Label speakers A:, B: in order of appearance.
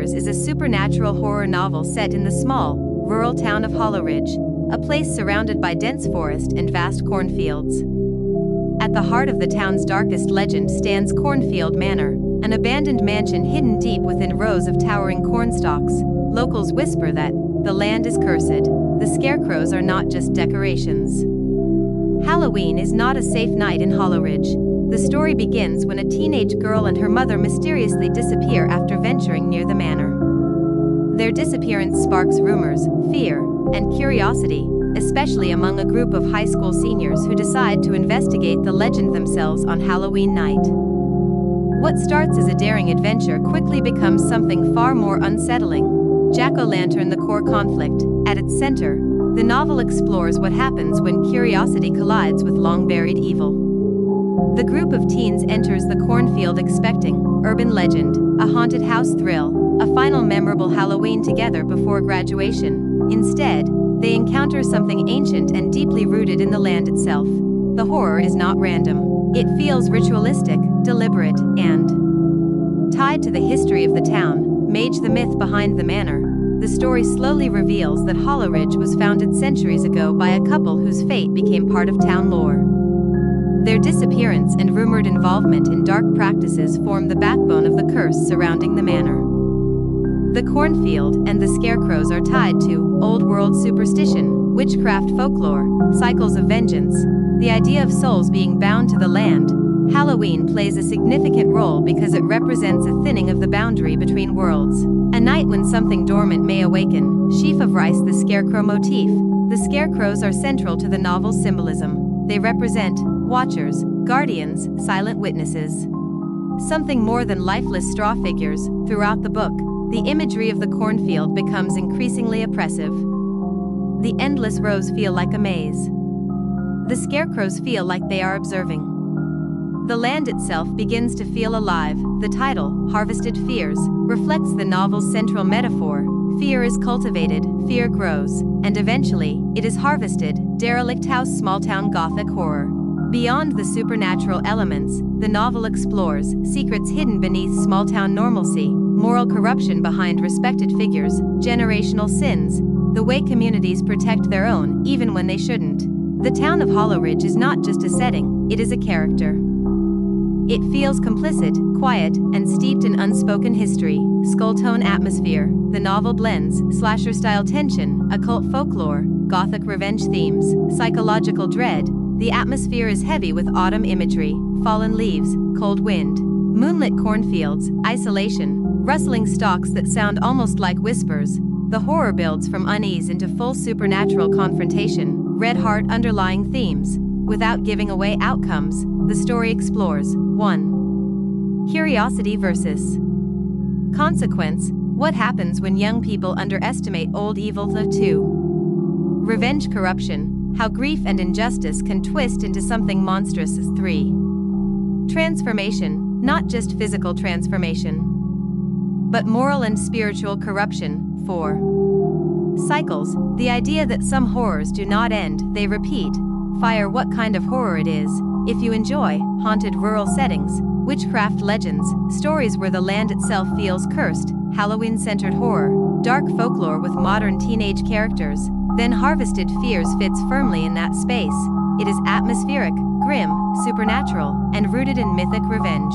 A: Fears is a supernatural horror novel set in the small, rural town of Hollowridge, a place surrounded by dense forest and vast cornfields. At the heart of the town's darkest legend stands Cornfield Manor, an abandoned mansion hidden deep within rows of towering cornstalks. Locals whisper that the land is cursed. The scarecrows are not just decorations. Halloween is not a safe night in Hollowridge. The story begins when a teenage girl and her mother mysteriously disappear after venturing near the manor. Their disappearance sparks rumors, fear, and curiosity, especially among a group of high school seniors who decide to investigate the legend themselves on Halloween night. What starts as a daring adventure quickly becomes something far more unsettling. Jack-o'-lantern: The core conflict. At its center, the novel explores what happens when curiosity collides with long-buried evil. The group of teens enters the cornfield expecting urban legend, a haunted house thrill, a final memorable Halloween together before graduation. Instead, they encounter something ancient and deeply rooted in the land itself. The horror is not random. It feels ritualistic, deliberate, and tied to the history of the town. Mage: The myth behind the manor. The story slowly reveals that Hollowridge was founded centuries ago by a couple whose fate became part of town lore. Their disappearance and rumored involvement in dark practices form the backbone of the curse surrounding the manor. The cornfield and the scarecrows are tied to old-world superstition, witchcraft folklore, cycles of vengeance, the idea of souls being bound to the land. Halloween plays a significant role because it represents a thinning of the boundary between worlds. A night when something dormant may awaken. Sheaf of Rice: The scarecrow motif. The scarecrows are central to the novel's symbolism. They represent watchers, guardians, silent witnesses. Something more than lifeless straw figures. Throughout the book, the imagery of the cornfield becomes increasingly oppressive. The endless rows feel like a maze. The scarecrows feel like they are observing. The land itself begins to feel alive. The title, Harvested Fears, reflects the novel's central metaphor. Fear is cultivated, fear grows, and eventually, it is harvested. Derelict house: small-town gothic horror. Beyond the supernatural elements, the novel explores secrets hidden beneath small-town normalcy, moral corruption behind respected figures, generational sins, the way communities protect their own, even when they shouldn't. The town of Hollowridge is not just a setting, it is a character. It feels complicit, quiet, and steeped in unspoken history. Skulltone atmosphere. The novel blends slasher-style tension, occult folklore, gothic revenge themes, psychological dread. The atmosphere is heavy with autumn imagery, fallen leaves, cold wind, moonlit cornfields, isolation, rustling stalks that sound almost like whispers. The horror builds from unease into full supernatural confrontation, red-heart underlying themes. Without giving away outcomes, the story explores 1. Curiosity versus consequence. What happens when young people underestimate old evil? 2. Revenge: corruption. How grief and injustice can twist into something monstrous. 3. Transformation, not just physical transformation, but moral and spiritual corruption. 4. Cycles, the idea that some horrors do not end, they repeat. Fire: what kind of horror it is. If you enjoy haunted rural settings, witchcraft legends, stories where the land itself feels cursed, Halloween-centered horror, dark folklore with modern teenage characters, then Harvested Fears fits firmly in that space. It is atmospheric, grim, supernatural, and rooted in mythic revenge.